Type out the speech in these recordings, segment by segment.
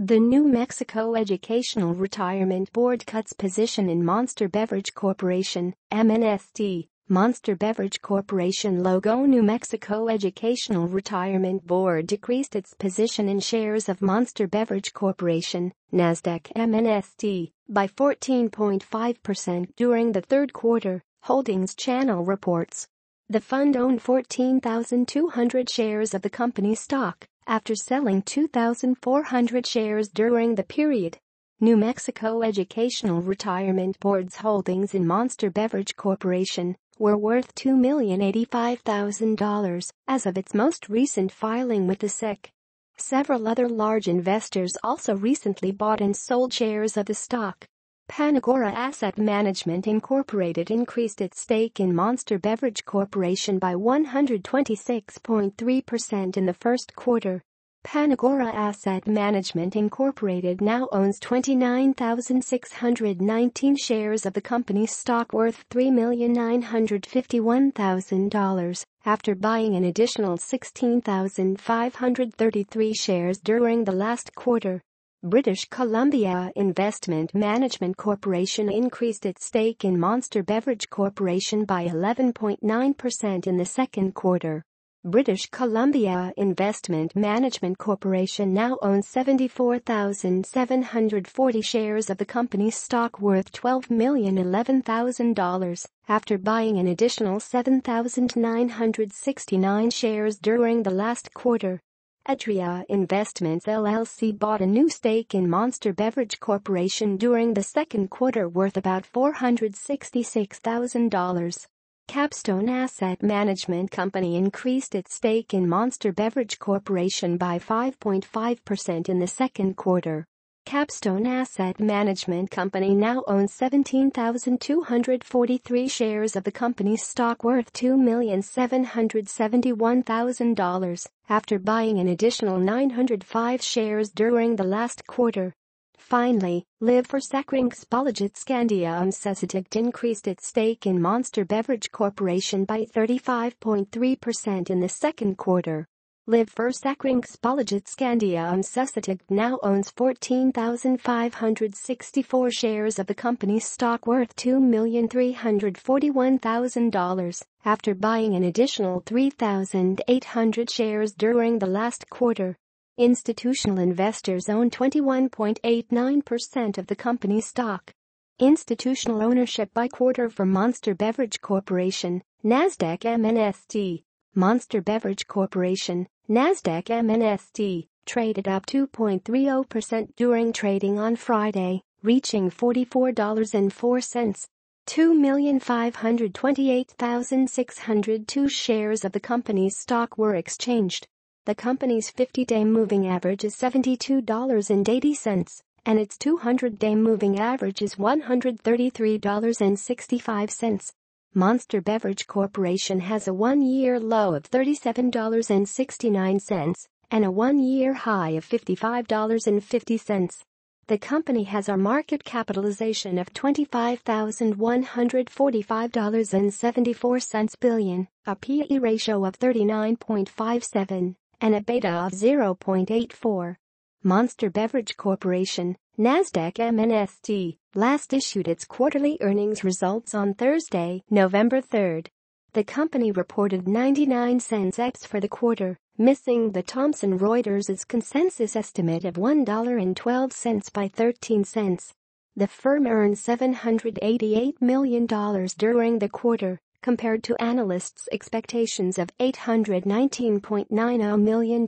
The New Mexico Educational Retirement Board cuts position in Monster Beverage Corporation, Mnst. Monster Beverage Corporation logo. New Mexico Educational Retirement Board decreased its position in shares of Monster Beverage Corporation, NASDAQ Mnst. by 14.5% during the third quarter, Holdings Channel reports. The fund owned 14,200 shares of the company's stock, after selling 2,400 shares during the period. New Mexico Educational Retirement Board's holdings in Monster Beverage Corporation were worth $2,085,000 as of its most recent filing with the SEC. Several other large investors also recently bought and sold shares of the stock. Panagora Asset Management Inc. increased its stake in Monster Beverage Corporation by 126.3% in the first quarter. Panagora Asset Management Inc. now owns 29,619 shares of the company's stock worth $3,951,000 after buying an additional 16,533 shares during the last quarter. British Columbia Investment Management Corporation increased its stake in Monster Beverage Corporation by 11.9% in the second quarter. British Columbia Investment Management Corporation now owns 74,740 shares of the company's stock worth $12,011,000 after buying an additional 7,969 shares during the last quarter. Atria Investments LLC bought a new stake in Monster Beverage Corporation during the second quarter worth about $466,000. Capstone Asset Management Company increased its stake in Monster Beverage Corporation by 5.5% in the second quarter. Capstone Asset Management Company now owns 17,243 shares of the company's stock worth $2,771,000 after buying an additional 905 shares during the last quarter. Finally, Live for Scandia Mnst increased its stake in Monster Beverage Corporation by 35.3% in the second quarter. Live for Scandia Mnst now owns 14,564 shares of the company's stock worth $2,341,000 after buying an additional 3,800 shares during the last quarter. Institutional investors own 21.89% of the company's stock. Institutional ownership by quarter for Monster Beverage Corporation, NASDAQ Mnst. Monster Beverage Corporation, NASDAQ Mnst. traded up 2.30% during trading on Friday, reaching $44.04. 2,528,602 shares of the company's stock were exchanged. The company's 50-day moving average is $72.80, and its 200-day moving average is $133.65. Monster Beverage Corporation has a one-year low of $37.69 and a one-year high of $55.50. The company has a market capitalization of $25,145.74 billion, a P/E ratio of 39.57, and a beta of 0.84. Monster Beverage Corporation, NASDAQ Mnst, last issued its quarterly earnings results on Thursday, November 3. The company reported 99 cents EPS for the quarter, missing the Thomson Reuters' consensus estimate of $1.12 by 13 cents. The firm earned $788 million during the quarter, compared to analysts' expectations of $819.90 million.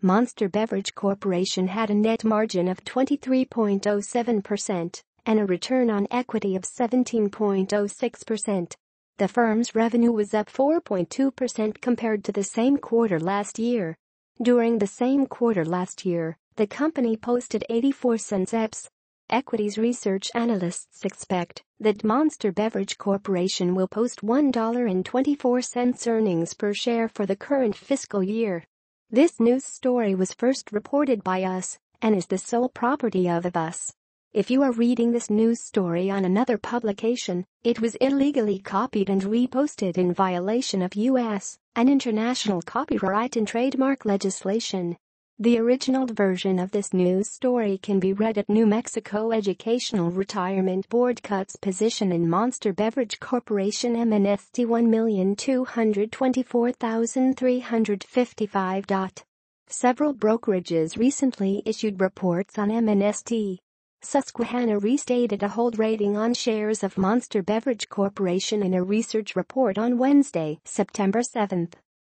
Monster Beverage Corporation had a net margin of 23.07% and a return on equity of 17.06%. The firm's revenue was up 4.2% compared to the same quarter last year. During the same quarter last year, the company posted 84 cents EPS. Equities research analysts expect that Monster Beverage Corporation will post $1.24 earnings per share for the current fiscal year. This news story was first reported by us and is the sole property of us. If you are reading this news story on another publication, it was illegally copied and reposted in violation of U.S. and international copyright and trademark legislation. The original version of this news story can be read at New Mexico Educational Retirement Board cuts position in Monster Beverage Corporation Mnst $1,224,355. Several brokerages recently issued reports on Mnst. Susquehanna restated a hold rating on shares of Monster Beverage Corporation in a research report on Wednesday, September 7.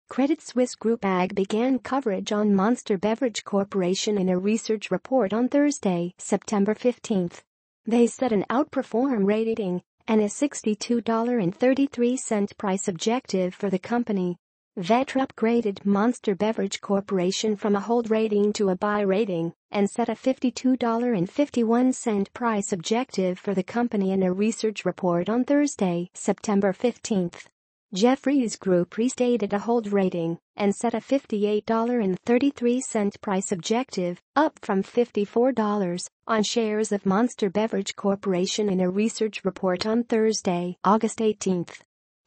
Credit Suisse Group AG began coverage on Monster Beverage Corporation in a research report on Thursday, September 15. They set an outperform rating and a $62.33 price objective for the company. Vetra upgraded Monster Beverage Corporation from a hold rating to a buy rating and set a $52.51 price objective for the company in a research report on Thursday, September 15. Jefferies Group restated a hold rating and set a $58.33 price objective, up from $54, on shares of Monster Beverage Corporation in a research report on Thursday, August 18.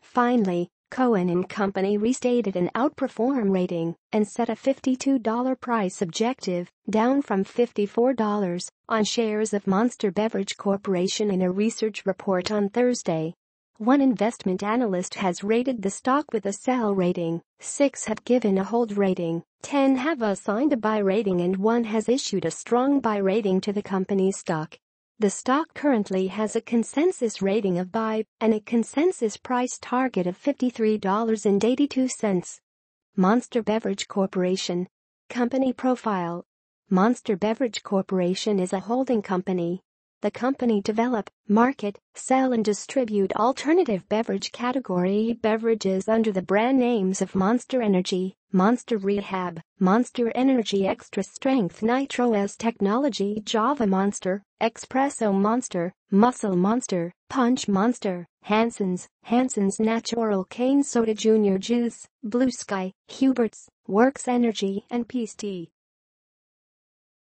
Finally, Cohen & Company restated an outperform rating and set a $52 price objective, down from $54, on shares of Monster Beverage Corporation in a research report on Thursday. One investment analyst has rated the stock with a sell rating, 6 have given a hold rating, 10 have assigned a buy rating, and 1 has issued a strong buy rating to the company's stock. The stock currently has a consensus rating of buy and a consensus price target of $53.82. Monster Beverage Corporation. Company profile. Monster Beverage Corporation is a holding company. The company develop, market, sell and distribute alternative beverage category beverages under the brand names of Monster Energy, Monster Rehab, Monster Energy Extra Strength Nitro S Technology, Java Monster, Espresso Monster, Muscle Monster, Punch Monster, Hansen's Natural Cane Soda Junior Juice, Blue Sky, Hubert's, Works Energy and Peace Tea.